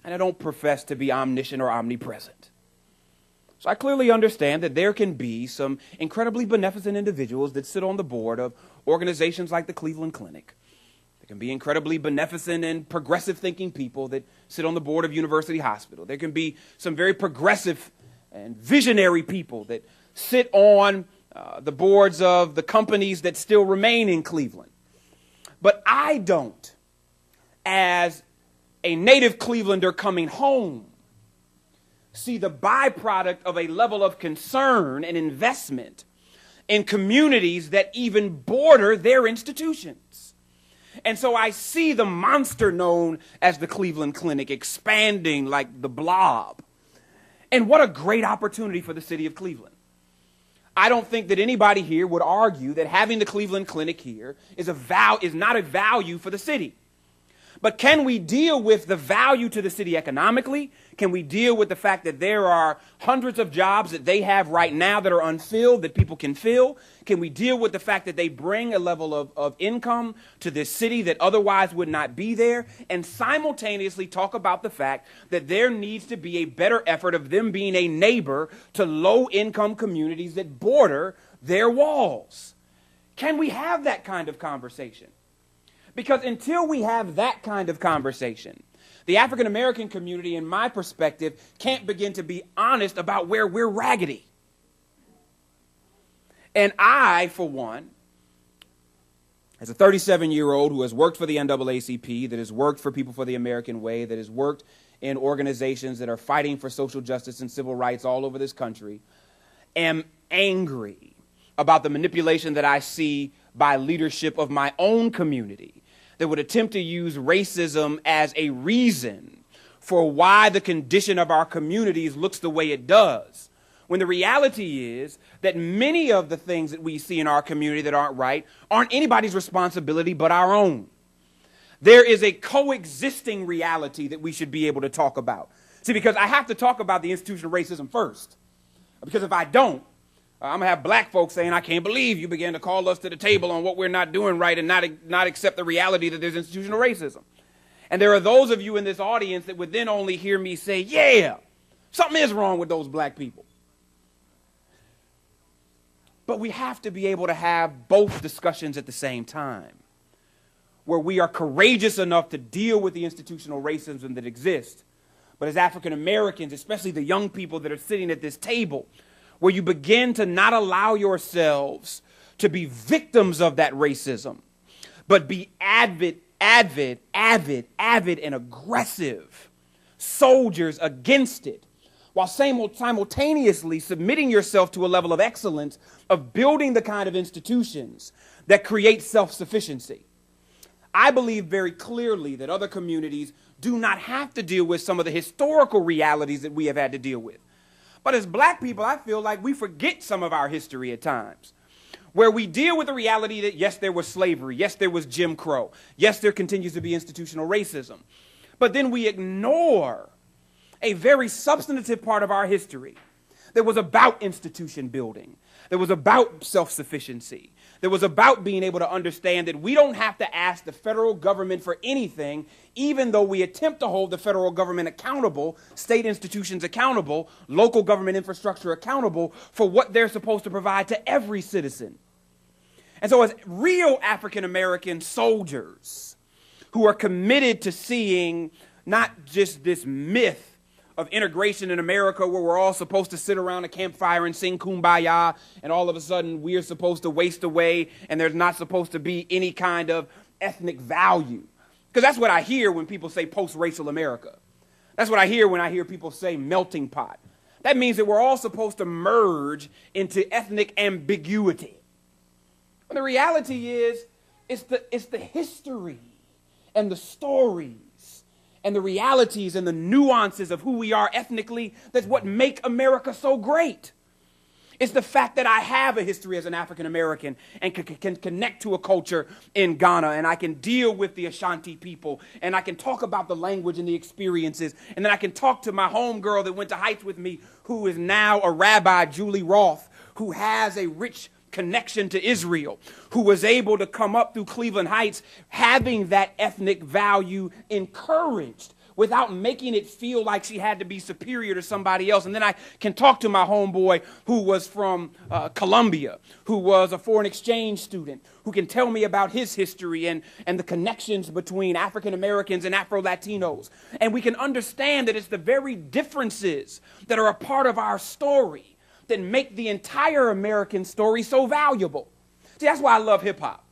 and I don't profess to be omniscient or omnipresent. So I clearly understand that there can be some incredibly beneficent individuals that sit on the board of organizations like the Cleveland Clinic. There can be incredibly beneficent and progressive thinking people that sit on the board of University Hospital. There can be some very progressive and visionary people that sit on the boards of the companies that still remain in Cleveland. But I don't, as a native Clevelander coming home, see the byproduct of a level of concern and investment in communities that even border their institutions. And so I see the monster known as the Cleveland Clinic expanding like the blob. And what a great opportunity for the city of Cleveland. I don't think that anybody here would argue that having the Cleveland Clinic here is not a value for the city. But can we deal with the value to the city economically? Can we deal with the fact that there are hundreds of jobs that they have right now that are unfilled, that people can fill? Can we deal with the fact that they bring a level of income to this city that otherwise would not be there? And simultaneously talk about the fact that there needs to be a better effort of them being a neighbor to low-income communities that border their walls. Can we have that kind of conversation? Because until we have that kind of conversation, the African American community, in my perspective, can't begin to be honest about where we're raggedy. And I, for one, as a 37-year-old who has worked for the NAACP, that has worked for People for the American Way, that has worked in organizations that are fighting for social justice and civil rights all over this country, am angry about the manipulation that I see by leadership of my own community that would attempt to use racism as a reason for why the condition of our communities looks the way it does. When the reality is that many of the things that we see in our community that aren't right aren't anybody's responsibility but our own. There is a coexisting reality that we should be able to talk about. See, because I have to talk about the institution of racism first. Because if I don't, I'm going to have black folks saying, I can't believe you began to call us to the table on what we're not doing right and not accept the reality that there's institutional racism. And there are those of you in this audience that would then only hear me say, yeah, something is wrong with those black people. But we have to be able to have both discussions at the same time, where we are courageous enough to deal with the institutional racism that exists. But as African Americans, especially the young people that are sitting at this table, where you begin to not allow yourselves to be victims of that racism, but be avid, and aggressive soldiers against it, while simultaneously submitting yourself to a level of excellence of building the kind of institutions that create self-sufficiency. I believe very clearly that other communities do not have to deal with some of the historical realities that we have had to deal with. But as black people, I feel like we forget some of our history at times, where we deal with the reality that, yes, there was slavery, yes, there was Jim Crow, yes, there continues to be institutional racism. But then we ignore a very substantive part of our history that was about institution building, that was about self-sufficiency, that was about being able to understand that we don't have to ask the federal government for anything, even though we attempt to hold the federal government accountable, state institutions accountable, local government infrastructure accountable for what they're supposed to provide to every citizen. And so as real African American soldiers who are committed to seeing not just this myth of integration in America where we're all supposed to sit around a campfire and sing Kumbaya, and all of a sudden we're supposed to waste away and there's not supposed to be any kind of ethnic value. Because that's what I hear when people say post-racial America. That's what I hear when I hear people say melting pot. That means that we're all supposed to merge into ethnic ambiguity. But the reality is, it's the history and the stories and the realities and the nuances of who we are ethnically that's what make America so great. It's the fact that I have a history as an African American and can connect to a culture in Ghana, and I can deal with the Ashanti people, and I can talk about the language and the experiences, and then I can talk to my homegirl that went to Heights with me, who is now a rabbi, Julie Roth, who has a rich connection to Israel, who was able to come up through Cleveland Heights having that ethnic value encouraged without making it feel like she had to be superior to somebody else. And then I can talk to my homeboy who was from Colombia, who was a foreign exchange student, who can tell me about his history and the connections between African Americans and Afro-Latinos. And we can understand that it's the very differences that are a part of our story that make the entire American story so valuable. See, that's why I love hip-hop.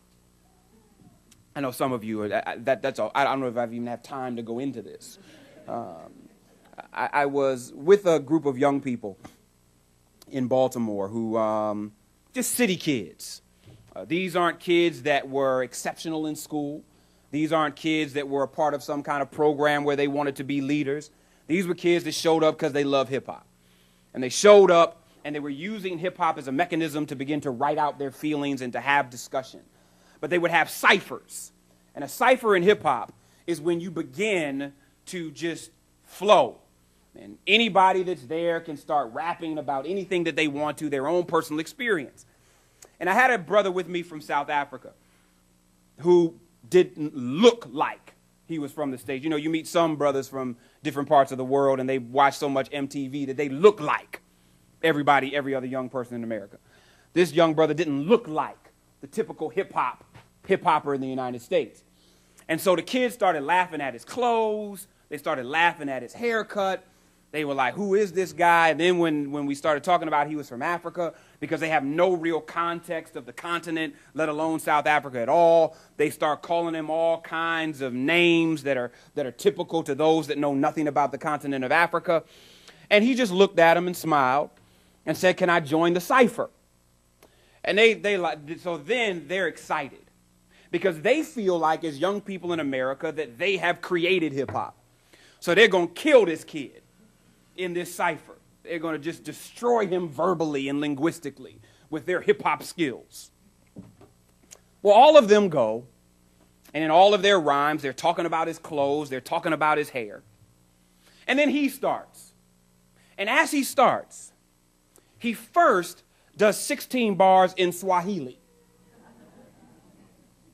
I know some of you, that's all. I don't know if I even have time to go into this. I was with a group of young people in Baltimore who, just city kids. These aren't kids that were exceptional in school. These aren't kids that were a part of some kind of program where they wanted to be leaders. These were kids that showed up because they love hip-hop. And they showed up and they were using hip-hop as a mechanism to begin to write out their feelings and to have discussion. But they would have ciphers. And a cipher in hip-hop is when you begin to just flow. And anybody that's there can start rapping about anything that they want to, their own personal experience. And I had a brother with me from South Africa who didn't look like he was from the States. You know, you meet some brothers from different parts of the world and they watch so much MTV that they look like everybody, every other young person in America. This young brother didn't look like the typical hip-hopper in the United States. And so the kids started laughing at his clothes. They started laughing at his haircut. They were like, who is this guy? And then when we started talking about he was from Africa, because they have no real context of the continent, let alone South Africa at all, they start calling him all kinds of names that are typical to those that know nothing about the continent of Africa. And he just looked at him and smiled and said, can I join the cipher? And so then they're excited because they feel like as young people in America that they have created hip-hop. So they're going to kill this kid in this cipher. They're going to just destroy him verbally and linguistically with their hip-hop skills. Well, all of them go, and in all of their rhymes, they're talking about his clothes, they're talking about his hair. And then he starts. And as he starts, he first does 16 bars in Swahili.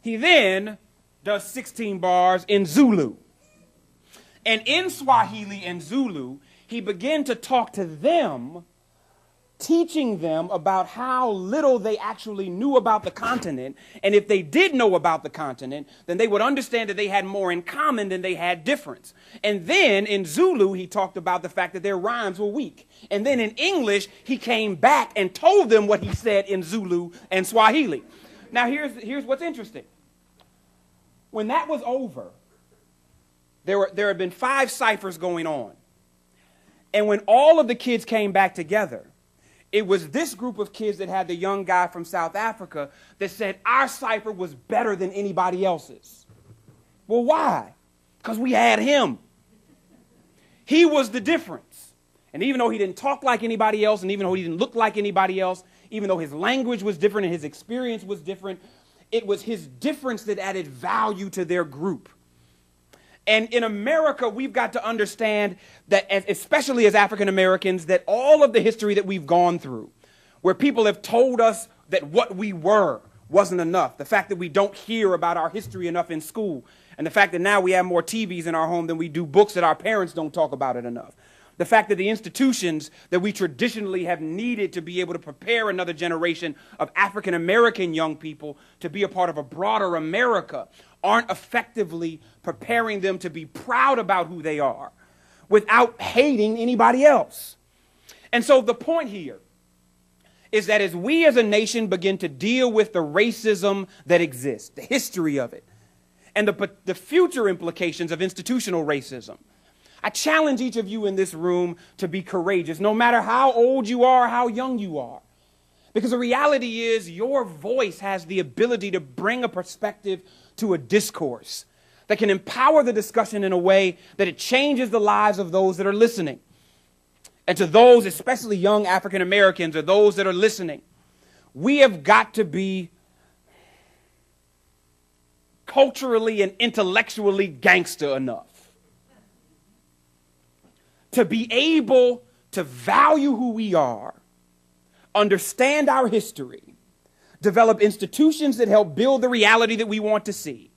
He then does 16 bars in Zulu. And in Swahili and Zulu, he began to talk to them, teaching them about how little they actually knew about the continent. And if they did know about the continent, then they would understand that they had more in common than they had difference. And then in Zulu, he talked about the fact that their rhymes were weak. And then in English, he came back and told them what he said in Zulu and Swahili. Now, here's what's interesting. When that was over, there had been 5 ciphers going on. And when all of the kids came back together, it was this group of kids that had the young guy from South Africa that said our cipher was better than anybody else's. Well, why? Because we had him. He was the difference. And even though he didn't talk like anybody else, and even though he didn't look like anybody else, even though his language was different and his experience was different, it was his difference that added value to their group. And in America, we've got to understand that, especially as African Americans, that all of the history that we've gone through, where people have told us that what we were wasn't enough, the fact that we don't hear about our history enough in school, and the fact that now we have more TVs in our home than we do books, that our parents don't talk about it enough. The fact that the institutions that we traditionally have needed to be able to prepare another generation of African American young people to be a part of a broader America aren't effectively preparing them to be proud about who they are without hating anybody else. And so the point here is that as we as a nation begin to deal with the racism that exists, the history of it, and the future implications of institutional racism, I challenge each of you in this room to be courageous, no matter how old you are, how young you are. Because the reality is your voice has the ability to bring a perspective to a discourse that can empower the discussion in a way that it changes the lives of those that are listening. And to those, especially young African Americans or those that are listening, we have got to be culturally and intellectually gangster enough to be able to value who we are, understand our history, develop institutions that help build the reality that we want to see,